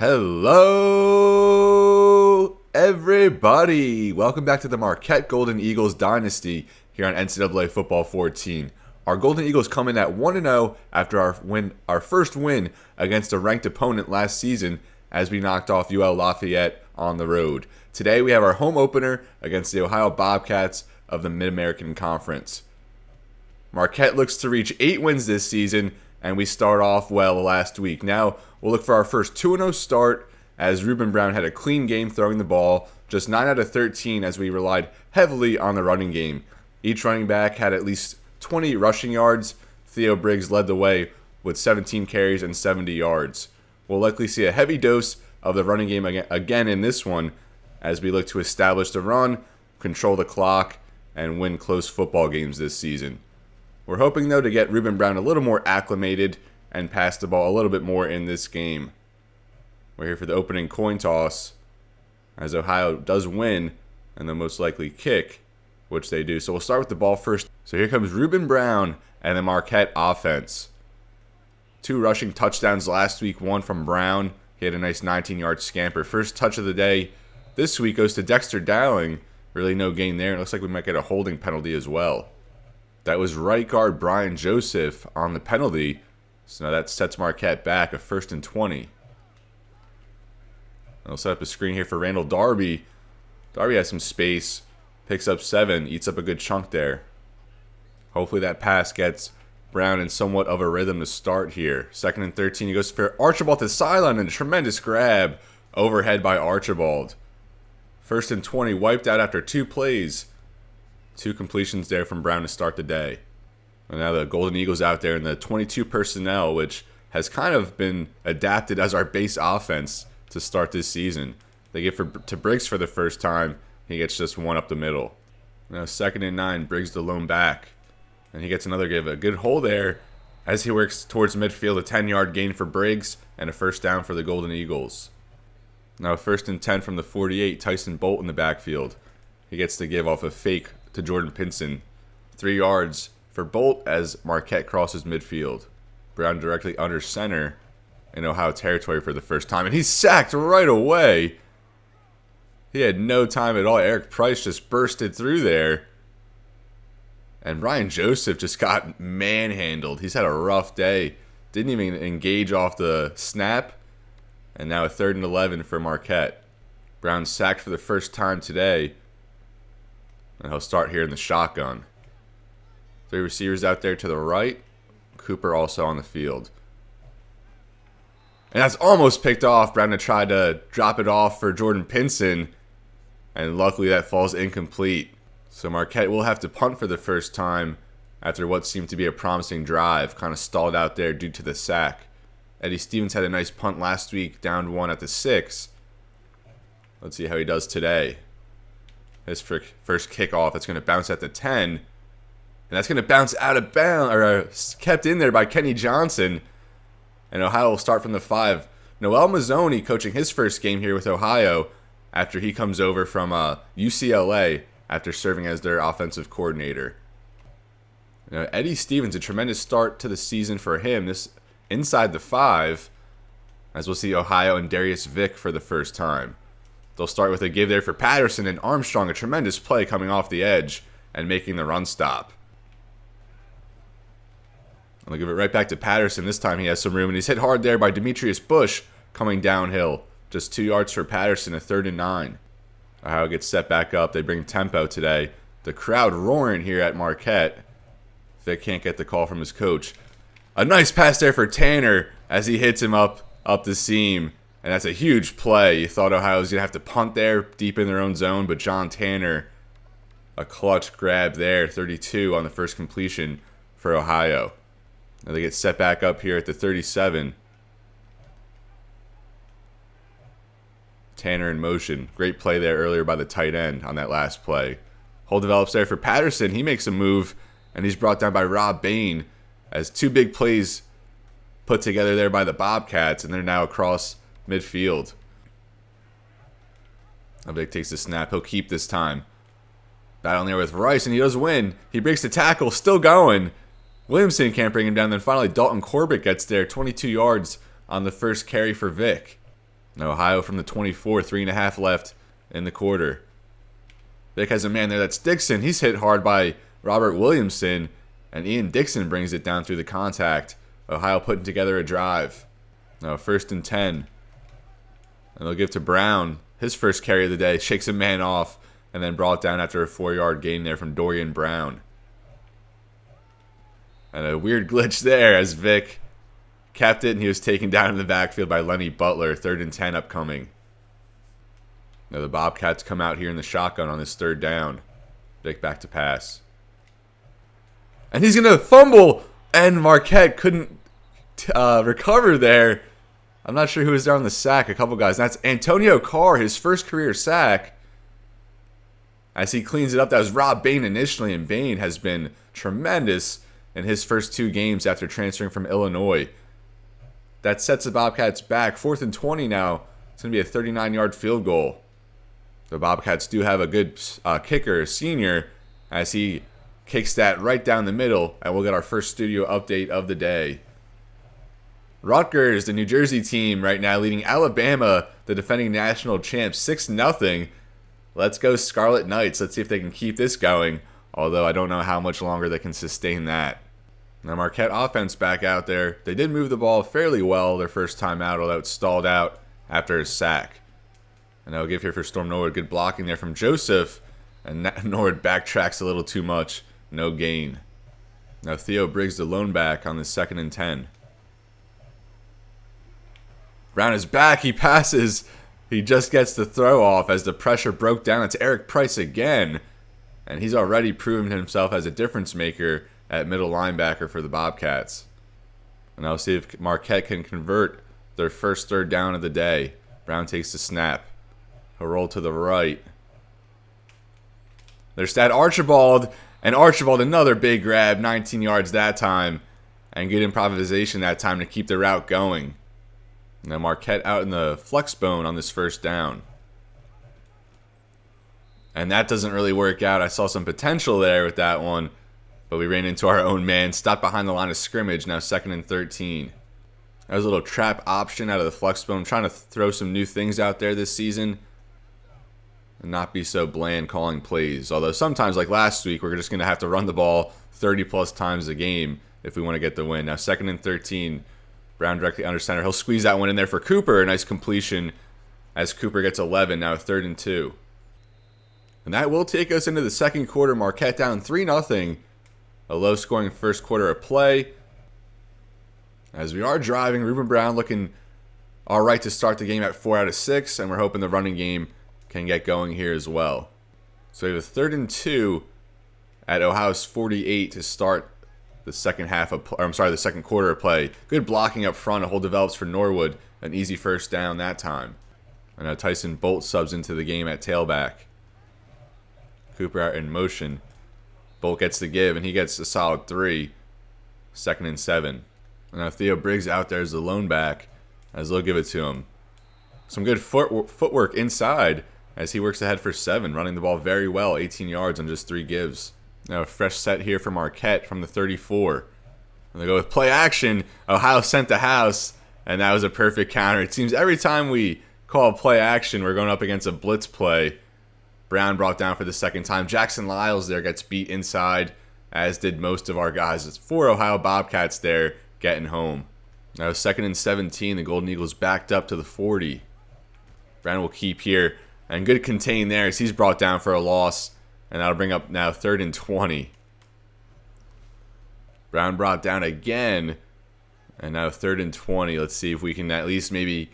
Hello, everybody. Welcome back to the Marquette Golden Eagles Dynasty here on NCAA Football 14. Our Golden Eagles come in at 1-0 after our first win against a ranked opponent last season as we knocked off UL-Lafayette on the road. Today we have our home opener against the Ohio Bobcats of the Mid-American Conference. Marquette looks to reach 8 wins this season, and we start off well last week. Now we'll look for our first 2-0 start as Ruben Brown had a clean game throwing the ball, just 9 out of 13 as we relied heavily on the running game. Each running back had at least 20 rushing yards. Theo Briggs led the way with 17 carries and 70 yards. We'll likely see a heavy dose of the running game again in this one as we look to establish the run, control the clock, and win close football games this season. We're hoping, though, to get Ruben Brown a little more acclimated and pass the ball a little bit more in this game. We're here for the opening coin toss as Ohio does win and the most likely kick, which they do. So we'll start with the ball first. So here comes Ruben Brown and the Marquette offense. 2 rushing touchdowns last week, one from Brown. He had a nice 19-yard scamper. First touch of the day this week goes to Dexter Dowling. Really no gain there. It looks like we might get a holding penalty as well. That was right guard Brian Joseph on the penalty. So now that sets Marquette back a 1st and 20. I'll set up a screen here for Randall Darby. Darby has some space. Picks up 7. Eats up a good chunk there. Hopefully that pass gets Brown in somewhat of a rhythm to start here. 2nd and 13. He goes for Archibald to the sideline and a tremendous grab overhead by Archibald. 1st and 20. Wiped out after 2 plays. 2 completions there from Brown to start the day. And now the Golden Eagles out there in the 22 personnel, which has kind of been adapted as our base offense to start this season. They give to Briggs for the first time. He gets just 1 up the middle. Now 2nd and 9, Briggs the lone back. And he gets another give. A good hole there as he works towards midfield. A 10-yard gain for Briggs and a 1st down for the Golden Eagles. Now 1st and 10 from the 48, Tyson Bolt in the backfield. He gets to give off a fake to Jordan Pinson. 3 yards for Bolt as Marquette crosses midfield. Brown directly under center in Ohio territory for the first time. And he's sacked right away. He had no time at all. Eric Price just bursted through there. And Brian Joseph just got manhandled. He's had a rough day. Didn't even engage off the snap. And now a 3rd and 11 for Marquette. Brown sacked for the first time today. And he'll start here in the shotgun. 3 receivers out there to the right. Cooper also on the field. And that's almost picked off. Brown tried to drop it off for Jordan Pinson. And luckily that falls incomplete. So Marquette will have to punt for the first time after what seemed to be a promising drive. Kind of stalled out there due to the sack. Eddie Stevens had a nice punt last week, down 1 at the 6. Let's see how he does today. His first kickoff, it's going to bounce at the 10. And that's going to bounce out of bounds, or kept in there by Kenny Johnson. And Ohio will start from the 5. Noel Mazzoni coaching his first game here with Ohio after he comes over from UCLA after serving as their offensive coordinator. Now, Eddie Stevens, a tremendous start to the season for him. This inside the 5, as we'll see Ohio and Derrius Vick for the first time. They'll start with a give there for Patterson and Armstrong, a tremendous play coming off the edge and making the run stop. And they'll give it right back to Patterson. This time he has some room, and he's hit hard there by Demetrius Bush coming downhill. Just 2 yards for Patterson, a 3rd and 9. Ohio gets set back up. They bring tempo today. The crowd roaring here at Marquette. Vic can't get the call from his coach. A nice pass there for Tanner as he hits him up the seam. And that's a huge play. You thought Ohio was going to have to punt there deep in their own zone, but John Tanner, a clutch grab there, 32 on the first completion for Ohio. Now they get set back up here at the 37. Tanner in motion. Great play there earlier by the tight end on that last play. Hole develops there for Patterson. He makes a move, and he's brought down by Rob Bain as 2 big plays put together there by the Bobcats, and they're now across midfield. Vick takes the snap. He'll keep this time. Battling there with Rice, and he does win. He breaks the tackle, still going. Williamson can't bring him down. Then finally Dalton Corbett gets there, 22 yards on the first carry for Vick. Now Ohio from the 24, 3.5 left in the quarter. Vick has a man there, that's Dixon. He's hit hard by Robert Williamson, and Ian Dixon brings it down through the contact. Ohio putting together a drive. Now 1st and 10. And they'll give to Brown, his first carry of the day. Shakes a man off, and then brought down after a 4-yard gain there from Dorian Brown. And a weird glitch there as Vick kept it, and he was taken down in the backfield by Lenny Butler. 3rd and 10 upcoming. Now the Bobcats come out here in the shotgun on this 3rd down. Vick back to pass. And he's going to fumble, and Marquette couldn't recover there. I'm not sure who was there on the sack. A couple guys. That's Antonio Carr, his first career sack. As he cleans it up, that was Rob Bain initially, and Bain has been tremendous in his first 2 games after transferring from Illinois. That sets the Bobcats back. 4th and 20 now. It's going to be a 39-yard field goal. The Bobcats do have a good kicker, a senior, as he kicks that right down the middle, and we'll get our first studio update of the day. Rutgers, the New Jersey team right now, leading Alabama, the defending national champs, 6-0. Let's go Scarlet Knights. Let's see if they can keep this going, although I don't know how much longer they can sustain that. Now Marquette offense back out there. They did move the ball fairly well their first time out, although it stalled out after a sack. And I'll give here for Storm Norwood. Good blocking there from Joseph. And Norwood backtracks a little too much. No gain. Now Theo Briggs the lone back on the 2nd and 10. Brown is back. He passes. He just gets the throw off as the pressure broke down. It's Eric Price again. And he's already proven himself as a difference maker at middle linebacker for the Bobcats. And I'll see if Marquette can convert their first 3rd down of the day. Brown takes the snap. He'll roll to the right. There's that Archibald. And Archibald, another big grab. 19 yards that time. And good improvisation that time to keep the route going. Now Marquette out in the flex bone on this 1st down. And that doesn't really work out. I saw some potential there with that one. But we ran into our own man. Stopped behind the line of scrimmage. Now 2nd and 13. That was a little trap option out of the flex bone. I'm trying to throw some new things out there this season. And not be so bland calling plays. Although sometimes, like last week, we're just going to have to run the ball 30-plus times a game if we want to get the win. Now 2nd and 13. Brown directly under center. He'll squeeze that one in there for Cooper. A nice completion as Cooper gets 11. Now 3rd and 2. And that will take us into the 2nd quarter. Marquette down 3-0. A low-scoring first quarter of play. As we are driving, Ruben Brown looking all right to start the game at 4 out of 6. And we're hoping the running game can get going here as well. So we have a 3rd and 2 at Ohio's 48 to start the second quarter of play. Good blocking up front. A hole develops for Norwood. An easy 1st down that time. And now Tyson Bolt subs into the game at tailback. Cooper out in motion. Bolt gets the give, and he gets a solid 3. 2nd and 7. And now Theo Briggs out there as the lone back, as they'll give it to him. Some good footwork inside as he works ahead for 7, running the ball very well, 18 yards on just 3 gives. Now a fresh set here for Marquette from the 34. And they go with play action. Ohio sent the house, and that was a perfect counter. It seems every time we call play action, we're going up against a blitz play. Brown brought down for the 2nd time. Jackson Lyles there gets beat inside, as did most of our guys. It's 4 Ohio Bobcats there getting home. Now 2nd and 17. The Golden Eagles backed up to the 40. Brown will keep here. And good contain there as he's brought down for a loss. And that'll bring up now 3rd and 20. Brown brought down again. And now 3rd and 20. Let's see if we can at least maybe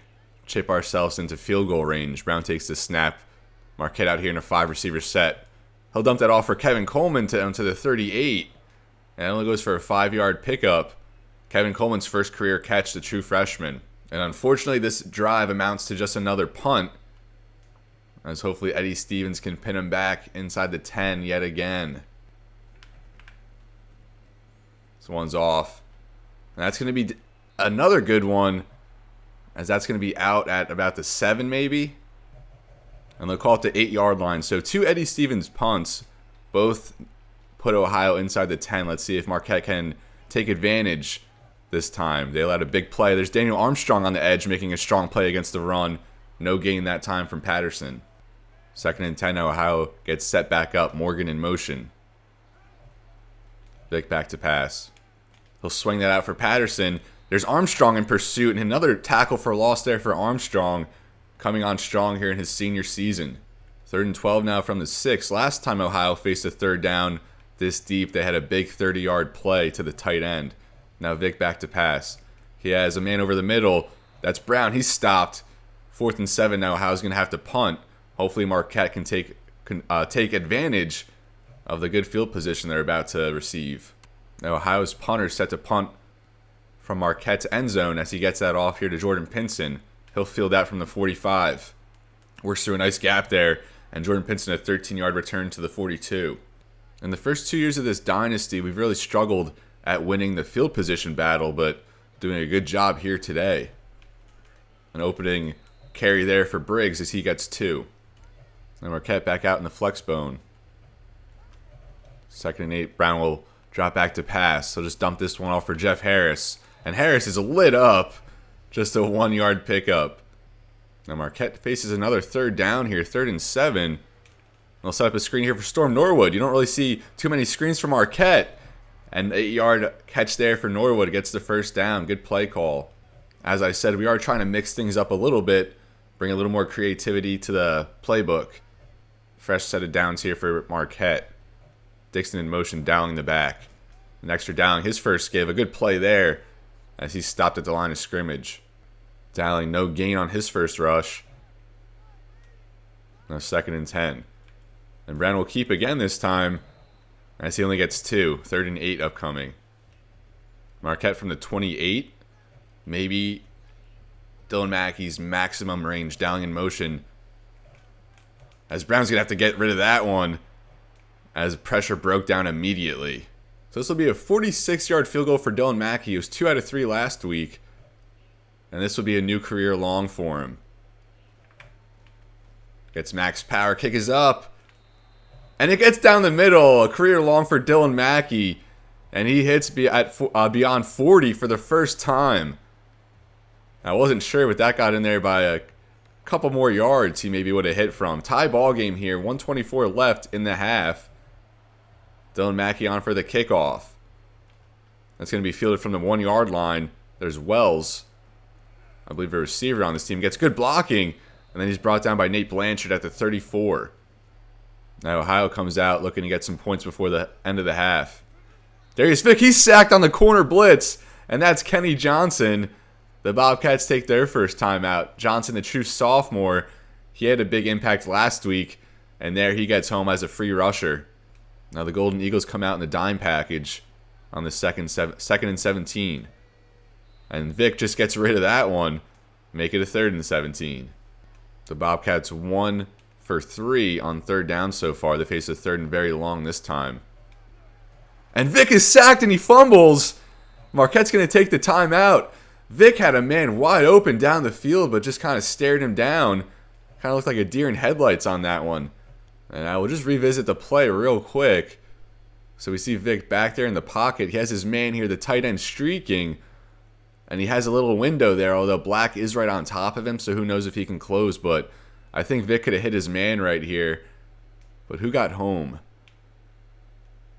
chip ourselves into field goal range. Brown takes the snap. Marquette out here in a 5-receiver set. He'll dump that off for Kevin Coleman to the 38. And it only goes for a 5-yard pickup. Kevin Coleman's first career catch, the true freshman. And unfortunately, this drive amounts to just another punt. As hopefully Eddie Stevens can pin him back inside the 10 yet again. This one's off. And that's going to be another good one, as that's going to be out at about the 7 maybe. And they'll call it the 8-yard line. So 2 Eddie Stevens punts, both put Ohio inside the 10. Let's see if Marquette can take advantage this time. They allowed a big play. There's Daniel Armstrong on the edge making a strong play against the run. No gain that time from Patterson. 2nd and 10, Ohio gets set back up. Morgan in motion. Vick back to pass. He'll swing that out for Patterson. There's Armstrong in pursuit, and another tackle for loss there for Armstrong, coming on strong here in his senior season. 3rd and 12 now from the 6. Last time Ohio faced a 3rd down this deep, they had a big 30-yard play to the tight end. Now Vick back to pass. He has a man over the middle. That's Brown. He's stopped. 4th and 7 now. Ohio's going to have to punt. Hopefully Marquette can take advantage of the good field position they're about to receive. Now Ohio's punter set to punt from Marquette's end zone as he gets that off here to Jordan Pinson. He'll field that from the 45. Works through a nice gap there, and Jordan Pinson a 13-yard return to the 42. In the first 2 years of this dynasty, we've really struggled at winning the field position battle, but doing a good job here today. An opening carry there for Briggs as he gets 2. And Marquette back out in the flex bone. 2nd and 8, Brown will drop back to pass. So just dump this one off for Jeff Harris. And Harris is lit up. Just a 1-yard pickup. Now Marquette faces another 3rd down here, 3rd and 7. They'll set up a screen here for Storm Norwood. You don't really see too many screens from Marquette. And 8-yard catch there for Norwood gets the 1st down. Good play call. As I said, we are trying to mix things up a little bit. Bring a little more creativity to the playbook. Fresh set of downs here for Marquette. Dixon in motion, downling the back. An extra down, his first give. A good play there as he stopped at the line of scrimmage. Dowling, no gain on his first rush. Now 2nd and 10. And Brown will keep again this time as he only gets 2. 3rd and 8 upcoming. Marquette from the 28. Maybe Dylan Mackey's maximum range, Dowling in motion. As Brown's going to have to get rid of that one as pressure broke down immediately. So this will be a 46-yard field goal for Dylan Mackey. He was 2 out of 3 last week. And this will be a new career long for him. Gets max power. Kick is up. And it gets down the middle. A career long for Dylan Mackey. And he hits beyond 40 for the first time. I wasn't sure, but that got in there by a couple more yards he maybe would have hit from. Tie ball game here. 1:24 left in the half. Dylan Mackey on for the kickoff. That's going to be fielded from the 1-yard line. There's Wells, I believe a receiver on this team. Gets good blocking. And then he's brought down by Nate Blanchard at the 34. Now Ohio comes out looking to get some points before the end of the half. Derrius Vick, he's sacked on the corner blitz. And that's Kenny Johnson. The Bobcats take their first timeout. Johnson, the true sophomore, he had a big impact last week. And there he gets home as a free rusher. Now the Golden Eagles come out in the dime package on the 2nd and 17. And Vick just gets rid of that one. Make it a 3rd and 17. The Bobcats 1 for 3 on 3rd down so far. They face a 3rd and very long this time. And Vick is sacked and he fumbles. Marquette's going to take the timeout. Vick had a man wide open down the field, but just kind of stared him down. Kind of looked like a deer in headlights on that one. And I will just revisit the play real quick. So we see Vick back there in the pocket. He has his man here, the tight end, streaking. And he has a little window there, although Black is right on top of him, so who knows if he can close. But I think Vick could have hit his man right here. But who got home?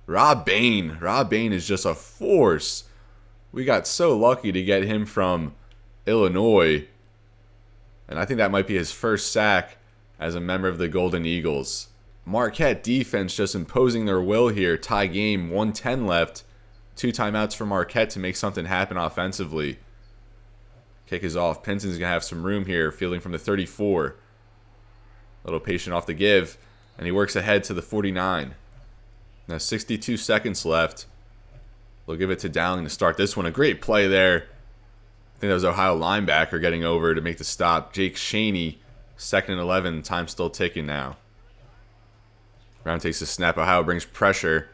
Rob Bain. Rob Bain is just a force. We got so lucky to get him from Illinois. And I think that might be his first sack as a member of the Golden Eagles. Marquette defense just imposing their will here. Tie game, 1:10 left. 2 timeouts for Marquette to make something happen offensively. Kick is off. Pinson's going to have some room here, fielding from the 34. A little patient off the give, and he works ahead to the 49. Now 62 seconds left. They'll give it to Dowling to start this one. A great play there. I think that was Ohio linebacker getting over to make the stop. Jake Shaney, 2nd and 11. Time still ticking now. Brown takes the snap. Ohio brings pressure.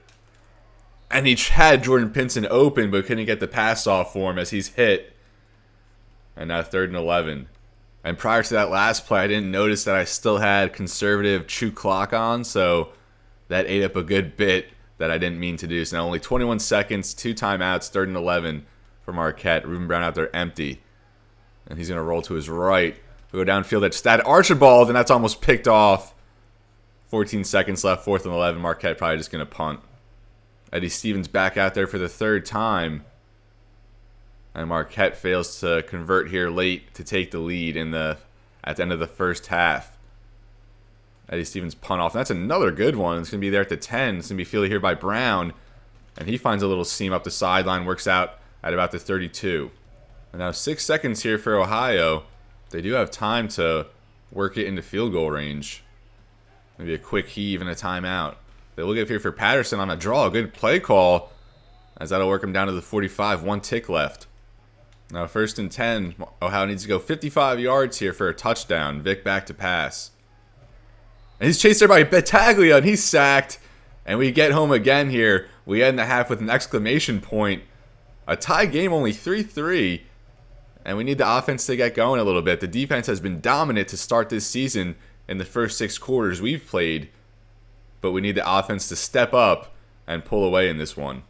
And he had Jordan Pinson open, but couldn't get the pass off for him as he's hit. And now 3rd and 11. And prior to that last play, I didn't notice that I still had conservative chew clock on, so that ate up a good bit that I didn't mean to do. So now only 21 seconds, 2 timeouts, 3rd and 11 for Marquette. Ruben Brown out there empty. And he's going to roll to his right We'll go downfield at Stat Archibald, and that's almost picked off. 14 seconds left, 4th and 11. Marquette probably just going to punt. Eddie Stevens back out there for the 3rd time. And Marquette fails to convert here late to take the lead at the end of the first half. Eddie Stevens punt off. And that's another good one. It's going to be there at the 10. It's going to be fielded here by Brown. And he finds a little seam up the sideline. Works out at about the 32. And now 6 seconds here for Ohio. They do have time to work it into field goal range. Maybe a quick heave and a timeout. They will get here for Patterson on a draw. Good play call, as that'll work him down to the 45. 1 tick left. Now 1st and 10. Ohio needs to go 55 yards here for a touchdown. Vick back to pass. And he's chased there by Battaglia, and he's sacked. And we get home again here. We end the half with an exclamation point. A tie game, only 3-3. And we need the offense to get going a little bit. The defense has been dominant to start this season in the first 6 quarters we've played. But we need the offense to step up and pull away in this one.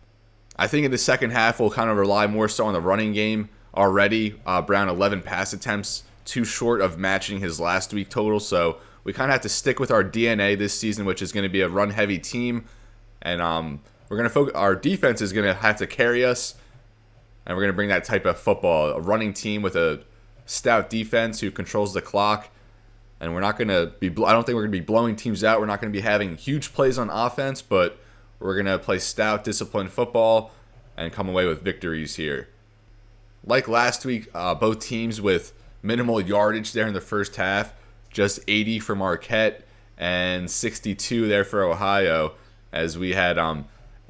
I think in the second half, we'll kind of rely more so on the running game already. Brown, 11 pass attempts, too short of matching his last week total. So we kind of have to stick with our DNA this season, which is going to be a run-heavy team. And we're going to focus. Our defense is going to have to carry us. And we're going to bring that type of football, a running team with a stout defense who controls the clock. And we're not going to be, I don't think we're going to be blowing teams out. We're not going to be having huge plays on offense, but we're going to play stout, disciplined football and come away with victories here. Like last week, both teams with minimal yardage there in the first half. Just 80 for Marquette and 62 there for Ohio, as we had,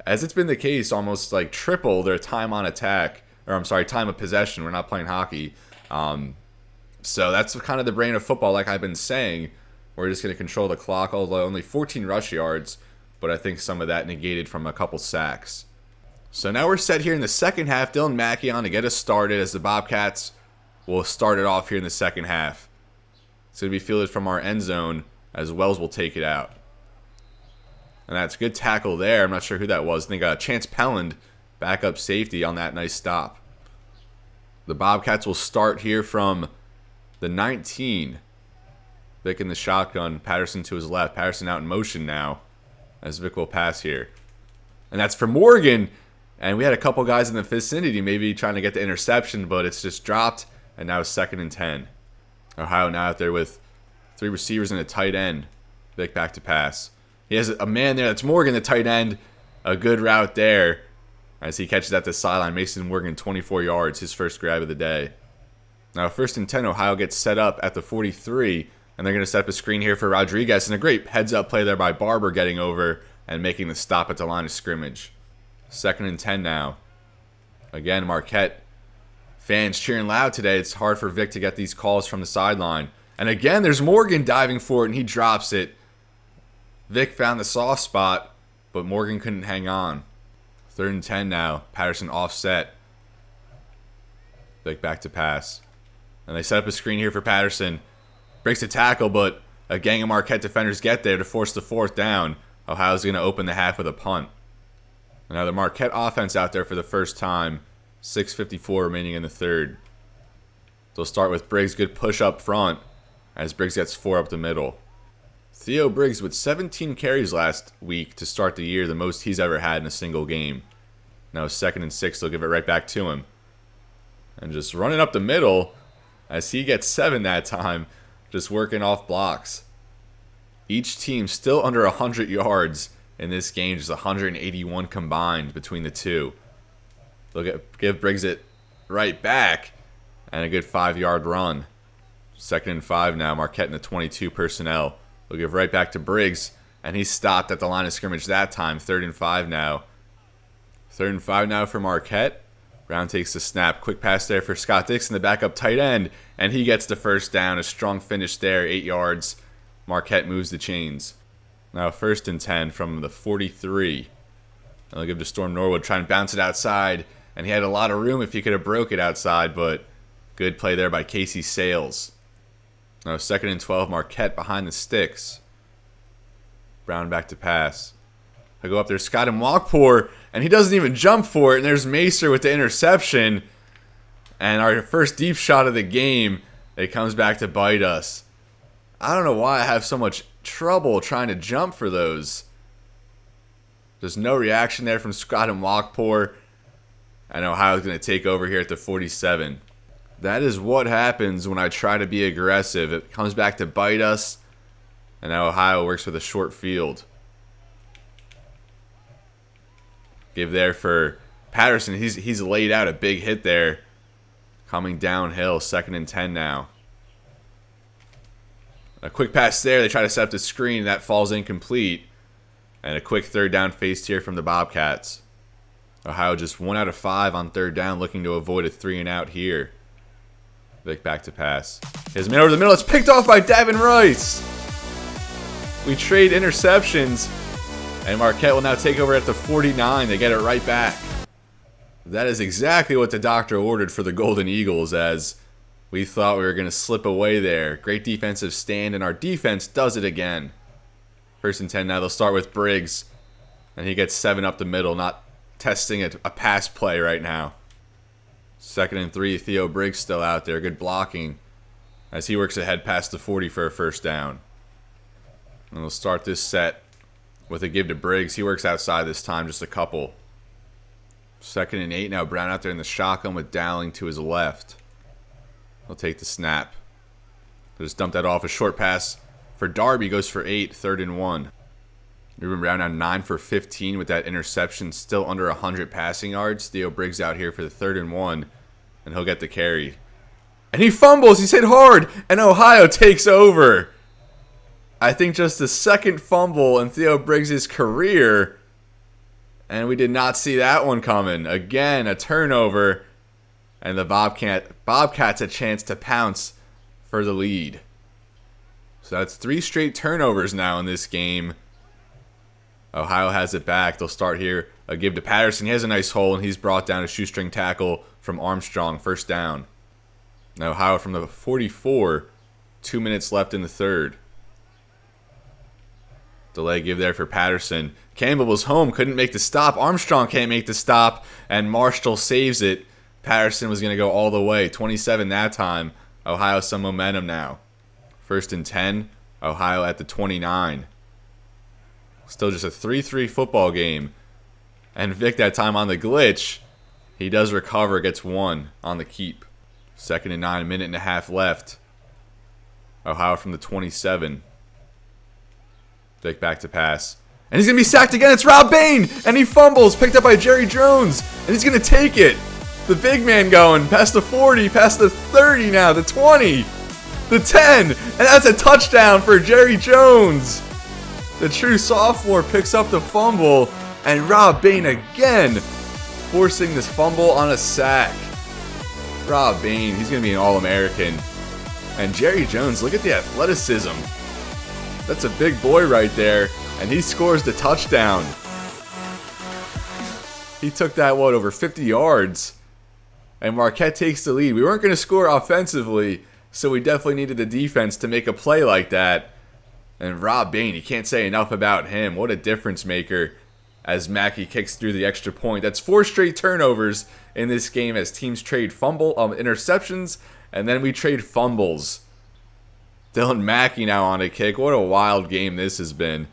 as it's been the case, almost like triple their time on attack. Or I'm sorry, time of possession. We're not playing hockey. So that's kind of the brain of football, like I've been saying. We're just going to control the clock, although only 14 rush yards. But I think some of that negated from a couple sacks. So now we're set here in the second half. Dylan Mackey on to get us started, as the Bobcats will start it off here in the second half. It's going to be fielded from our end zone, as Wells will take it out. And that's a good tackle there. I'm not sure who that was. I think Chance Pelland, backup safety, on that nice stop. The Bobcats will start here from the 19. Vick in the shotgun. Patterson to his left. Patterson out in motion now, as Vick will pass here. And that's for Morgan. And we had a couple guys in the vicinity maybe trying to get the interception, but it's just dropped. And now it's 2nd and 10. Ohio now out there with 3 receivers and a tight end. Vick back to pass. He has a man there. That's Morgan, the tight end. A good route there, as he catches at the sideline. Mason Morgan, 24 yards, his first grab of the day. Now 1st and 10, Ohio gets set up at the 43, and they're going to set up a screen here for Rodriguez. And a great heads-up play there by Barber, getting over and making the stop at the line of scrimmage. 2nd and 10 now. Again, Marquette fans cheering loud today. It's hard for Vick to get these calls from the sideline. And again, there's Morgan diving for it, and he drops it. Vick found the soft spot, but Morgan couldn't hang on. 3rd and 10 now. Patterson offset. Vick back to pass. And they set up a screen here for Patterson. Breaks the tackle, but a gang of Marquette defenders get there to force the 4th down. Ohio's going to open the half with a punt. Now the Marquette offense out there for the first time. 6:54 remaining in the 3rd. They'll start with Briggs. Good push up front, as Briggs gets 4 up the middle. Theo Briggs with 17 carries last week to start the year, the most he's ever had in a single game. Now 2nd and 6, they'll give it right back to him. And just running up the middle, as he gets 7 that time, just working off blocks. Each team still under 100 yards in this game, just 181 combined between the two. They'll give Briggs it right back, and a good 5-yard run. 2nd and 5 now, Marquette in the 22 personnel. They'll give right back to Briggs, and he's stopped at the line of scrimmage that time. 3rd and 5 now. 3rd and 5 now for Marquette. Brown takes the snap. Quick pass there for Scott Dixon, the backup tight end, and he gets the first down. A strong finish there, 8 yards. Marquette moves the chains. Now 1st and 10 from the 43. And they'll give to Storm Norwood, trying to bounce it outside, and he had a lot of room if he could have broke it outside, but good play there by Casey Sales. Now 2nd and 12, Marquette behind the sticks. Brown back to pass. I go up there, Scott Mwakpour, and he doesn't even jump for it. And there's Macer with the interception. And our first deep shot of the game. It comes back to bite us. I don't know why I have so much trouble trying to jump for those. There's no reaction there from Scott and Walkpour. And Ohio's going to take over here at the 47. That is what happens when I try to be aggressive. It comes back to bite us. And now Ohio works with a short field. Give there for Patterson. He's laid out a big hit there. Coming downhill. 2nd and 10 now. A quick pass there. They try to set up the screen. That falls incomplete. And a quick 3rd down faced here from the Bobcats. Ohio just 1 out of 5 on 3rd down, looking to avoid a 3-and-out here. Vick back to pass. His man over the middle. It's picked off by Davin Rice. We trade interceptions. And Marquette will now take over at the 49. They get it right back. That is exactly what the doctor ordered for the Golden Eagles, as we thought we were going to slip away there. Great defensive stand, and our defense does it again. 1st and 10 now. They'll start with Briggs. And he gets 7 up the middle, not testing a pass play right now. 2nd and 3. Theo Briggs still out there. Good blocking as he works ahead past the 40 for a 1st down. And we'll start this set with a give to Briggs. He works outside this time, just a couple. 2nd and 8 now. Brown out there in the shotgun with Dowling to his left. He'll take the snap. They'll just dump that off. A short pass for Darby. Goes for 8. 3rd and 1. Ruben Brown now 9 for 15 with that interception. Still under 100 passing yards. Theo Briggs out here for the 3rd and 1. And he'll get the carry. And he fumbles. He's hit hard. And Ohio takes over. I think just the 2nd fumble in Theo Briggs' career. And we did not see that one coming. Again, a turnover. And the Bobcats a chance to pounce for the lead. So that's 3 straight turnovers now in this game. Ohio has it back. They'll start here. A give to Patterson. He has a nice hole, and he's brought down a shoestring tackle from Armstrong. 1st down. Now Ohio from the 44. 2 minutes left in the 3rd. Delay give there for Patterson. Campbell was home. Couldn't make the stop. Armstrong can't make the stop. And Marshall saves it. Patterson was going to go all the way. 27 that time. Ohio some momentum now. 1st and 10. Ohio at the 29. Still just a 3-3 football game. And Vick that time on the glitch. He does recover. Gets 1 on the keep. 2nd and 9. A minute and a half left. Ohio from the 27. Vick back to pass. And he's going to be sacked again. It's Rob Bain. And he fumbles. Picked up by Jerry Jones. And he's going to take it. The big man going. Past the 40. Past the 30 now. The 20. The 10. And that's a touchdown for Jerry Jones. The true sophomore picks up the fumble. And Rob Bain again forcing this fumble on a sack. Rob Bain. He's going to be an All-American. And Jerry Jones. Look at the athleticism. That's a big boy right there. And he scores the touchdown. He took that, over 50 yards. And Marquette takes the lead. We weren't going to score offensively, so we definitely needed the defense to make a play like that. And Rob Bain, you can't say enough about him. What a difference maker as Mackey kicks through the extra point. That's 4 straight turnovers in this game as teams trade interceptions, and then we trade fumbles. Dylan Mackey now on a kick. What a wild game this has been.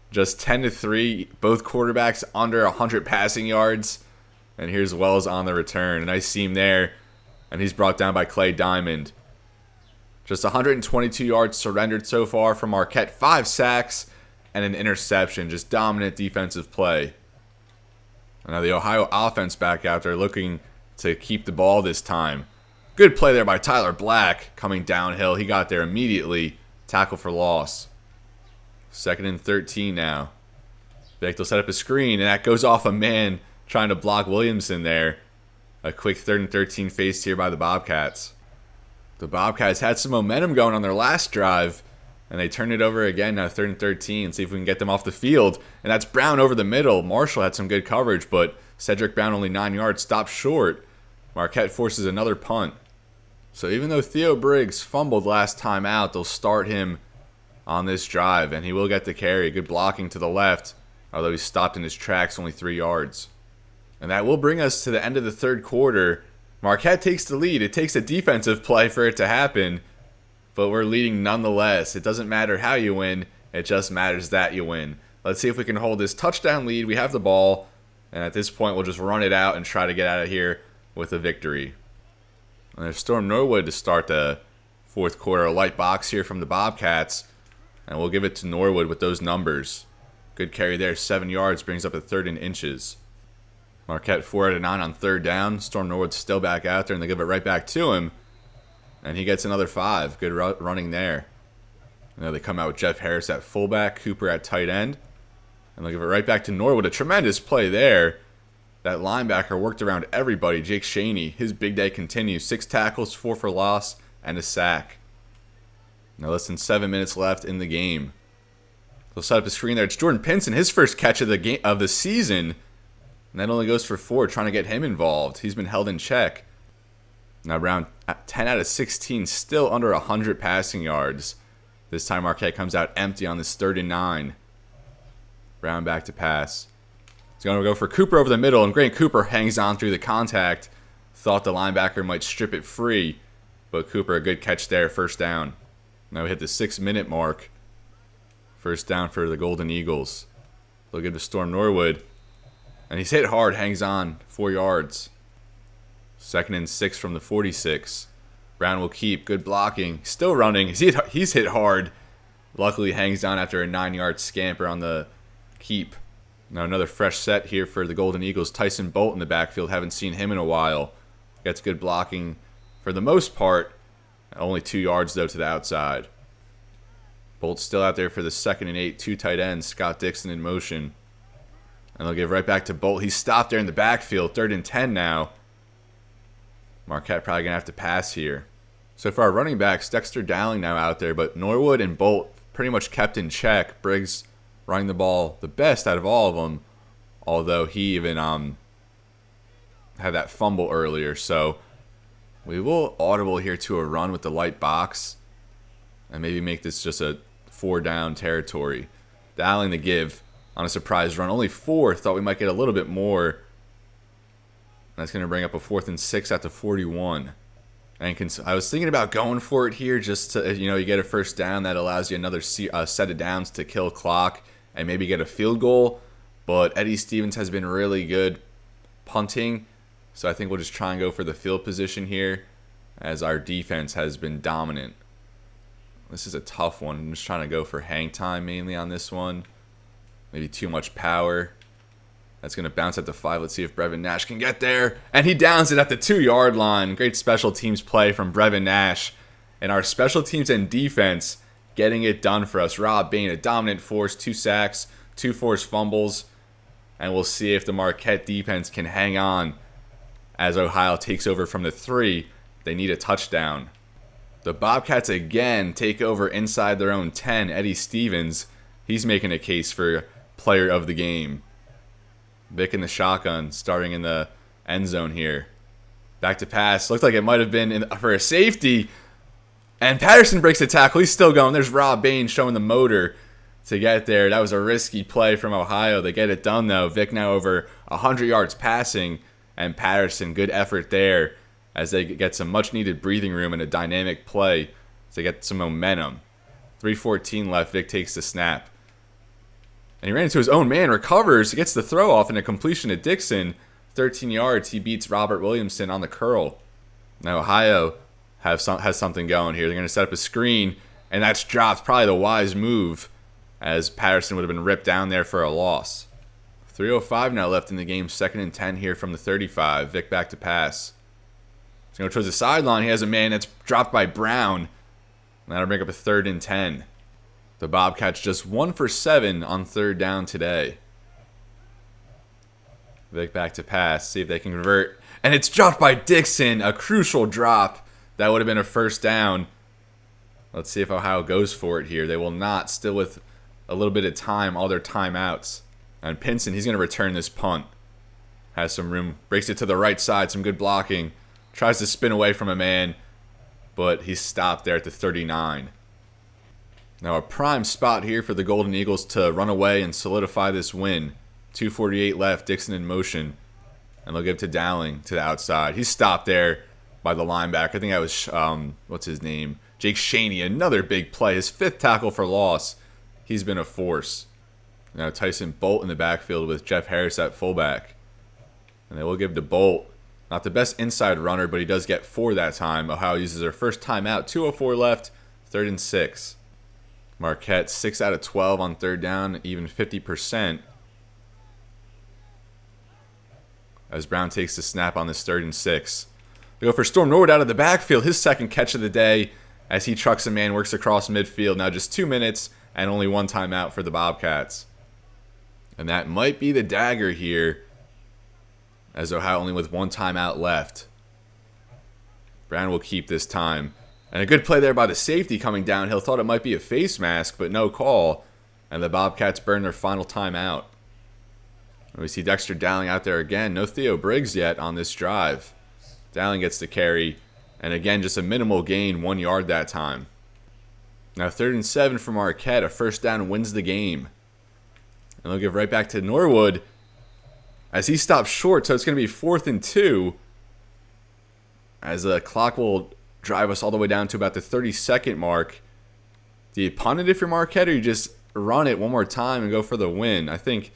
Just 10-3. Both quarterbacks under 100 passing yards. And here's Wells on the return. A nice seam there. And he's brought down by Clay Diamond. Just 122 yards surrendered so far from Marquette. 5 sacks and an interception. Just dominant defensive play. And now the Ohio offense back out there looking to keep the ball this time. Good play there by Tyler Black coming downhill. He got there immediately. Tackle for loss. 2nd and 13 now. Vick will set up a screen, and that goes off a man trying to block Williamson there. A quick 3rd and 13 faced here by the Bobcats. The Bobcats had some momentum going on their last drive, and they turn it over again now 3rd and 13. See if we can get them off the field. And that's Brown over the middle. Marshall had some good coverage, but Cedric Brown only 9 yards, stopped short. Marquette forces another punt. So even though Theo Briggs fumbled last time out, they'll start him on this drive, and he will get the carry. Good blocking to the left, although he stopped in his tracks, only 3 yards. And that will bring us to the end of the 3rd quarter. Marquette takes the lead. It takes a defensive play for it to happen, but we're leading nonetheless. It doesn't matter how you win. It just matters that you win. Let's see if we can hold this touchdown lead. We have the ball, and at this point, we'll just run it out and try to get out of here with a victory. And there's Storm Norwood to start the fourth quarter. A light box here from the Bobcats, and we'll give it to Norwood with those numbers. Good carry there, 7 yards, brings up a 3rd and inches. Marquette 4 out of 9 on 3rd down. Storm Norwood's still back out there, and they give it right back to him. And he gets another 5. Good running there. Now they come out with Jeff Harris at fullback, Cooper at tight end. And they'll give it right back to Norwood. A tremendous play there. That linebacker worked around everybody. Jake Shaney, his big day continues. 6 tackles, 4 for loss, and a sack. Now less than 7 minutes left in the game. They'll set up a screen there. It's Jordan Pinson, his first catch of the season. And that only goes for 4, trying to get him involved. He's been held in check. Now Brown, 10 out of 16, still under 100 passing yards. This time Marquette comes out empty on this 3rd and 9. Brown back to pass. He's going to go for Cooper over the middle, and Grant Cooper hangs on through the contact. Thought the linebacker might strip it free, but Cooper, a good catch there, 1st down. Now we hit the 6-minute mark. 1st down for the Golden Eagles. They'll give to Storm Norwood. And he's hit hard, hangs on, 4 yards. 2nd and 6 from the 46. Brown will keep, good blocking. Still running, he's hit hard. Luckily hangs on after a 9-yard scamper on the keep. Now another fresh set here for the Golden Eagles. Tyson Bolt in the backfield, haven't seen him in a while. Gets good blocking for the most part. Only 2 yards though to the outside. Bolt's still out there for the 2nd and 8, 2 tight ends. Scott Dixon in motion. And they'll give right back to Bolt. He's stopped there in the backfield. 3rd and 10 now. Marquette probably going to have to pass here. So for our running backs, Dexter Dowling now out there, but Norwood and Bolt pretty much kept in check. Briggs running the ball the best out of all of them, although he even had that fumble earlier. So we will audible here to a run with the light box and maybe make this just a 4-down territory. Dowling the give on a surprise run. Only 4. Thought we might get a little bit more. That's going to bring up a 4th and 6 at the 41. And I was thinking about going for it here just to, you get a 1st down. That allows you another set of downs to kill clock and maybe get a field goal. But Eddie Stevens has been really good punting. So I think we'll just try and go for the field position here as our defense has been dominant. This is a tough one. I'm just trying to go for hang time mainly on this one. Maybe too much power. That's going to bounce at the 5. Let's see if Brevin Nash can get there. And he downs it at the 2-yard line. Great special teams play from Brevin Nash. And our special teams and defense getting it done for us. Rob Bain, a dominant force, 2 sacks, 2 forced fumbles. And we'll see if the Marquette defense can hang on as Ohio takes over from the 3. They need a touchdown. The Bobcats again take over inside their own 10. Eddie Stevens, he's making a case for player of the game. Vick in the shotgun, starting in the end zone here. Back to pass. Looked like it might have been for a safety. And Patterson breaks the tackle. He's still going. There's Rob Bain showing the motor to get there. That was a risky play from Ohio. They get it done, though. Vick now over 100 yards passing. And Patterson, good effort there as they get some much-needed breathing room and a dynamic play to get some momentum. 3:14 left. Vick takes the snap. And he ran into his own man, recovers, gets the throw off and a completion to Dixon. 13 yards, he beats Robert Williamson on the curl. Now Ohio has something going here. They're going to set up a screen, and that's dropped. Probably the wise move, as Patterson would have been ripped down there for a loss. 3:05 now left in the game. 2nd and 10 here from the 35. Vick back to pass. He's going to go towards the sideline. He has a man that's dropped by Brown. And that'll bring up a 3rd and 10. The Bobcats just 1 for 7 on 3rd down today. Vick back to pass. See if they can convert. And it's dropped by Dixon. A crucial drop. That would have been a 1st down. Let's see if Ohio goes for it here. They will not. Still with a little bit of time. All their timeouts. And Pinson, he's going to return this punt. Has some room. Breaks it to the right side. Some good blocking. Tries to spin away from a man. But he's stopped there at the 39. Now a prime spot here for the Golden Eagles to run away and solidify this win. 2:48 left. Dixon in motion. And they'll give to Dowling to the outside. He's stopped there by the linebacker. I think that was, what's his name? Jake Shaney. Another big play. His 5th tackle for loss. He's been a force. Now Tyson Bolt in the backfield with Jeff Harris at fullback. And they will give to Bolt. Not the best inside runner, but he does get 4 that time. Ohio uses their first timeout. 2:04 left. 3rd and 6. Marquette 6 out of 12 on 3rd down. Even 50%. As Brown takes the snap on this 3rd and 6. They go for Storm Norwood out of the backfield. His 2nd catch of the day as he trucks a man, works across midfield. Now just 2 minutes and only 1 timeout for the Bobcats. And that might be the dagger here, as Ohio only with 1 timeout left. Brown will keep this time. And a good play there by the safety coming downhill. Thought it might be a face mask, but no call. And the Bobcats burn their final timeout. We see Dexter Dowling out there again. No Theo Briggs yet on this drive. Dowling gets the carry. And again, just a minimal gain, 1 yard that time. Now 3rd and 7 for Marquette. A first down wins the game. And they'll give right back to Norwood as he stops short. So it's going to be 4th and 2. As the clock will drive us all the way down to about the 30-second mark. Do you punt it if you're Marquette, or you just run it one more time and go for the win? I think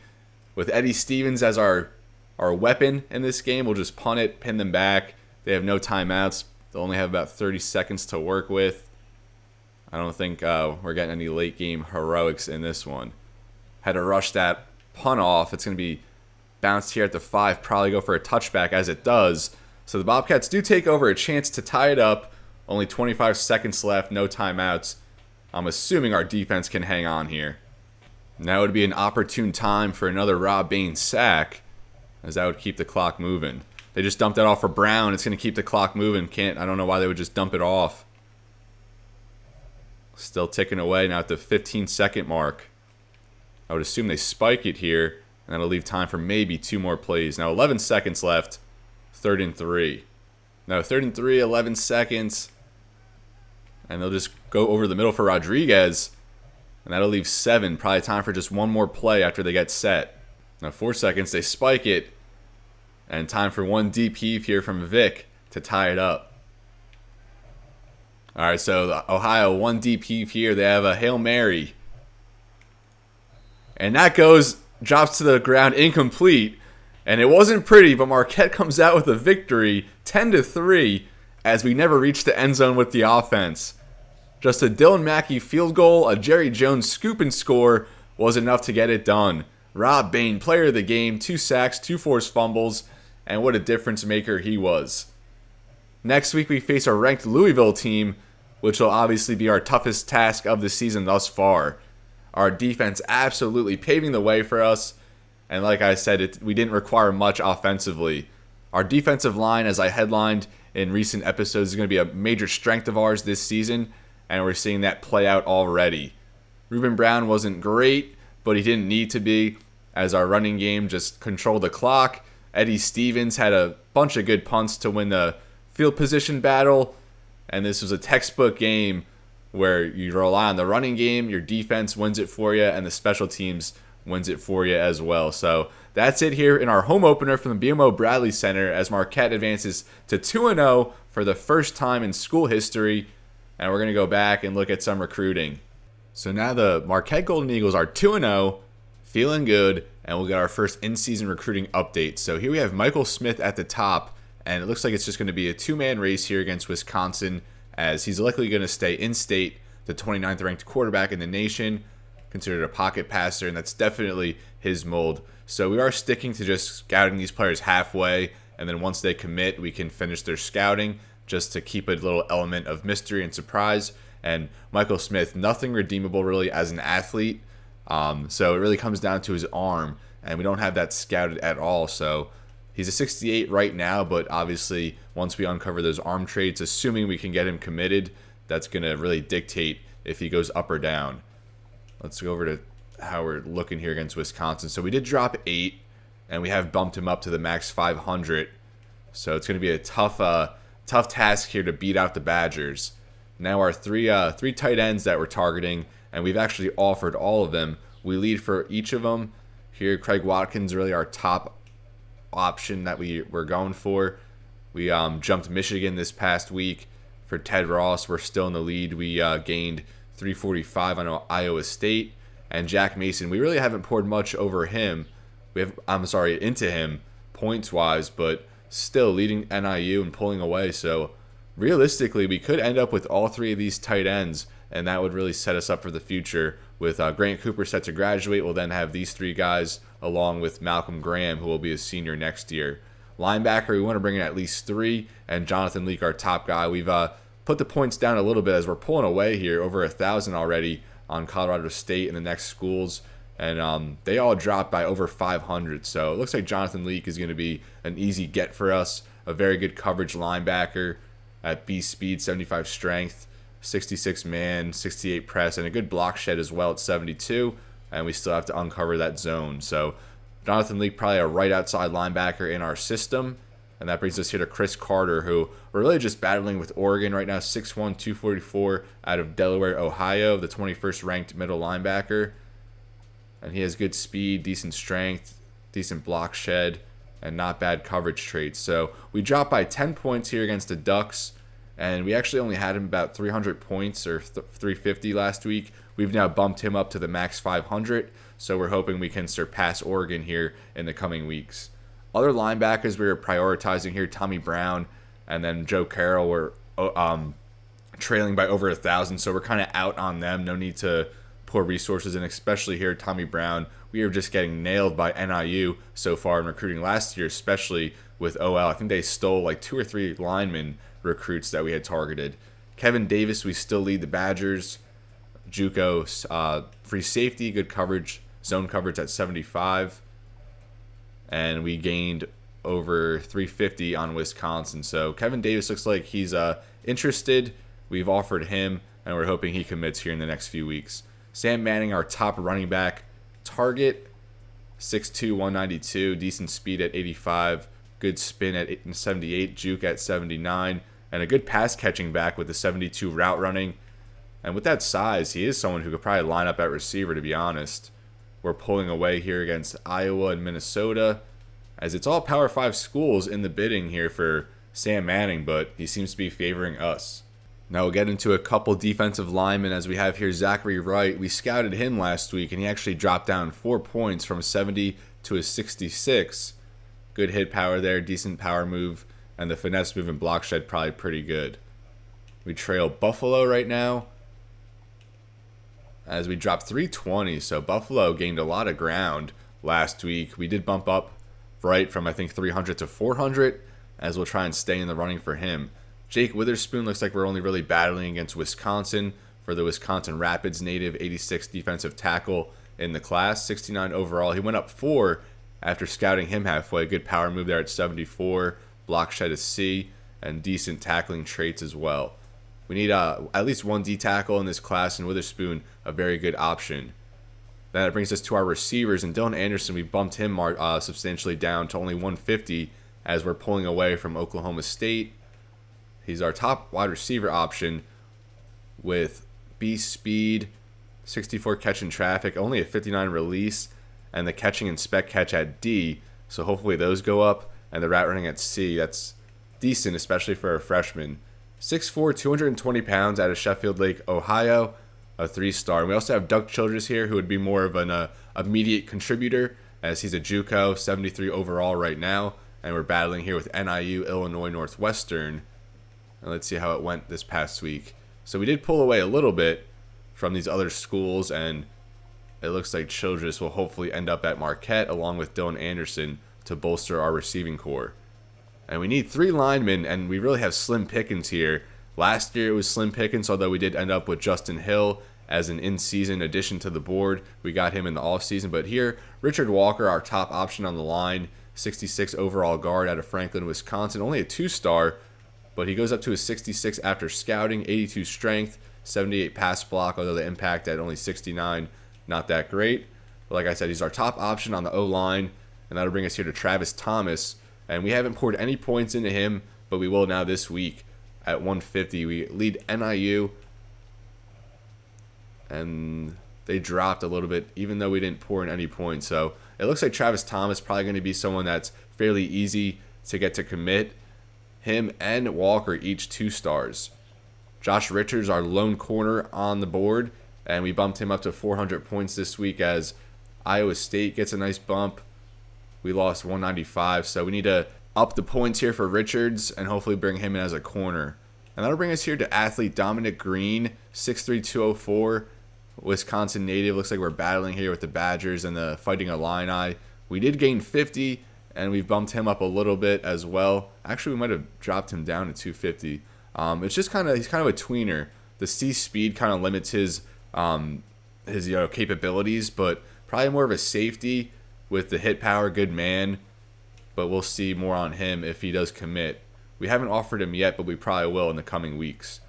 with Eddie Stevens as our weapon in this game, we'll just punt it, pin them back. They have no timeouts. They'll only have about 30 seconds to work with. I don't think we're getting any late game heroics in this one. Had to rush that punt off. It's going to be bounced here at the 5. Probably go for a touchback as it does. So the Bobcats do take over, a chance to tie it up. Only 25 seconds left, no timeouts. I'm assuming our defense can hang on here. Now would be an opportune time for another Rob Bain sack, as that would keep the clock moving. They just dumped that off for Brown. It's going to keep the clock moving. I don't know why they would just dump it off. Still ticking away now at the 15-second mark. I would assume they spike it here, and that'll leave time for maybe 2 more plays. Now 11 seconds left, 3rd and 3. Now 3rd and 3, 11 seconds. And they'll just go over the middle for Rodriguez. And that'll leave 7. Probably time for just 1 more play after they get set. Now 4 seconds, they spike it. And time for 1 deep heave here from Vick to tie it up. Alright, so Ohio, 1 deep heave here. They have a Hail Mary. And that drops to the ground incomplete. And it wasn't pretty, but Marquette comes out with a victory, 10-3, as we never reached the end zone with the offense. Just a Dylan Mackey field goal, a Jerry Jones scoop and score was enough to get it done. Rob Bain, player of the game, 2 sacks, 2 forced fumbles, and what a difference maker he was. Next week we face a ranked Louisville team, which will obviously be our toughest task of the season thus far. Our defense absolutely paving the way for us, and like I said, we didn't require much offensively. Our defensive line, as I headlined in recent episodes, is going to be a major strength of ours this season, and we're seeing that play out already. Ruben Brown wasn't great, but he didn't need to be, as our running game just controlled the clock. Eddie Stevens had a bunch of good punts to win the field position battle, and this was a textbook game where you rely on the running game, your defense wins it for you, and the special teams wins it for you as well. So that's it here in our home opener from the BMO Bradley Center as Marquette advances to 2-0 for the first time in school history. And we're going to go back and look at some recruiting. So now the Marquette Golden Eagles are 2-0, feeling good, and we'll get our first in-season recruiting update. So here we have Michael Smith at the top, and it looks like it's just going to be a 2-man race here against Wisconsin, as he's likely going to stay in-state, the 29th ranked quarterback in the nation, considered a pocket passer, and that's definitely his mold. So we are sticking to just scouting these players halfway, and then once they commit, we can finish their scouting just to keep a little element of mystery and surprise. And Michael Smith, nothing redeemable really as an athlete. So it really comes down to his arm, and we don't have that scouted at all. So he's a 68 right now, but obviously once we uncover those arm traits, assuming we can get him committed, that's going to really dictate if he goes up or down. Let's go over to how we're looking here against Wisconsin. So we did drop 8, and we have bumped him up to the max 500. So it's going to be a tough task here to beat out the Badgers. Now our three tight ends that we're targeting, and we've actually offered all of them. We lead for each of them. Here, Craig Watkins really our top option that we were going for. We jumped Michigan this past week for Ted Ross. We're still in the lead. We gained 345 on Iowa State. And Jack Mason, we really haven't poured much over him. Into him points-wise, but still leading NIU and pulling away. So realistically, we could end up with all three of these tight ends, and that would really set us up for the future. With Grant Cooper set to graduate, we'll then have these three guys along with Malcolm Graham, who will be a senior next year. Linebacker, we want to bring in at least 3, and Jonathan Leak, our top guy. We've put the points down a little bit as we're pulling away here, over 1,000 already on Colorado State and the next schools, and they all dropped by over 500. So it looks like Jonathan Leak is going to be an easy get for us. A very good coverage linebacker at B speed, 75 strength, 66 man, 68 press, and a good block shed as well at 72. And we still have to uncover that zone. So Jonathan Leak, probably a right outside linebacker in our system. And that brings us here to Chris Carter, who we're really just battling with Oregon right now. 6'1", 244 out of Delaware, Ohio, the 21st ranked middle linebacker. And he has good speed, decent strength, decent block shed, and not bad coverage traits. So we dropped by 10 points here against the Ducks. And we actually only had him about 300 points or 350 last week. We've now bumped him up to the max 500. So we're hoping we can surpass Oregon here in the coming weeks. Other linebackers we were prioritizing here, Tommy Brown and then Joe Carroll, were trailing by over 1,000, so we're kind of out on them. No need to pour resources in, especially here, Tommy Brown. We are just getting nailed by NIU so far in recruiting last year, especially with OL. I think they stole like 2 or 3 lineman recruits that we had targeted. Kevin Davis, we still lead the Badgers. JUCO, free safety, good coverage, zone coverage at 75. And we gained over 350 on Wisconsin. So Kevin Davis looks like he's interested. We've offered him, and we're hoping he commits here in the next few weeks. Sam Manning, our top running back target, 6'2", 192, decent speed at 85, good spin at 78, juke at 79, and a good pass catching back with the 72 route running. And with that size, he is someone who could probably line up at receiver, to be honest. We're pulling away here against Iowa and Minnesota, as it's all Power 5 schools in the bidding here for Sam Manning, but he seems to be favoring us. Now we'll get into a couple defensive linemen, as we have here Zachary Wright. We scouted him last week, and he actually dropped down 4 points from 70 to a 66. Good hit power there, decent power move, and the finesse move and block shed probably pretty good. We trail Buffalo right now, as we dropped 320, so Buffalo gained a lot of ground last week. We did bump up Wright from, I think, 300 to 400, as we'll try and stay in the running for him. Jake Witherspoon looks like we're only really battling against Wisconsin for the Wisconsin Rapids native, 86 defensive tackle in the class, 69 overall. He went up 4 after scouting him halfway. Good power move there at 74, block shed is C, and decent tackling traits as well. We need at least 1 D tackle in this class, and Witherspoon, a very good option. Then that brings us to our receivers, and Dylan Anderson, we bumped him substantially down to only 150 as we're pulling away from Oklahoma State. He's our top wide receiver option with B speed, 64 catch in traffic, only a 59 release, and the catching and spec catch at D. So hopefully those go up, and the route running at C. That's decent, especially for a freshman. 6'4", 220 pounds out of Sheffield Lake, Ohio, a 3-star. We also have Doug Childress here, who would be more of an immediate contributor, as he's a JUCO, 73 overall right now, and we're battling here with NIU, Illinois Northwestern. And let's see how it went this past week. So we did pull away a little bit from these other schools, and it looks like Childress will hopefully end up at Marquette along with Dylan Anderson to bolster our receiving core. And we need 3 linemen, and we really have slim pickings here. Last year it was slim pickings, although we did end up with Justin Hill as an in-season addition to the board. We got him in the offseason. But here, Richard Walker, our top option on the line, 66 overall guard out of Franklin, Wisconsin. Only a 2-star, but he goes up to a 66 after scouting, 82 strength, 78 pass block, although the impact at only 69, not that great. But like I said, he's our top option on the O-line, and that'll bring us here to Travis Thomas. And we haven't poured any points into him, but we will now this week at 150. We lead NIU, and they dropped a little bit, even though we didn't pour in any points. So it looks like Travis Thomas probably going to be someone that's fairly easy to get to commit. Him and Walker each 2 stars. Josh Richards, our lone corner on the board, and we bumped him up to 400 points this week as Iowa State gets a nice bump. We lost 195, so we need to up the points here for Richards and hopefully bring him in as a corner. And that'll bring us here to athlete Dominic Green, 6'3", 204, Wisconsin native. Looks like we're battling here with the Badgers and the Fighting Illini. We did gain 50, and we've bumped him up a little bit as well. Actually, we might have dropped him down to 250. It's just he's kind of a tweener. The C speed kind of limits his capabilities, but probably more of a safety with the hit power, good man. But we'll see more on him if he does commit. We haven't offered him yet, but we probably will in the coming weeks.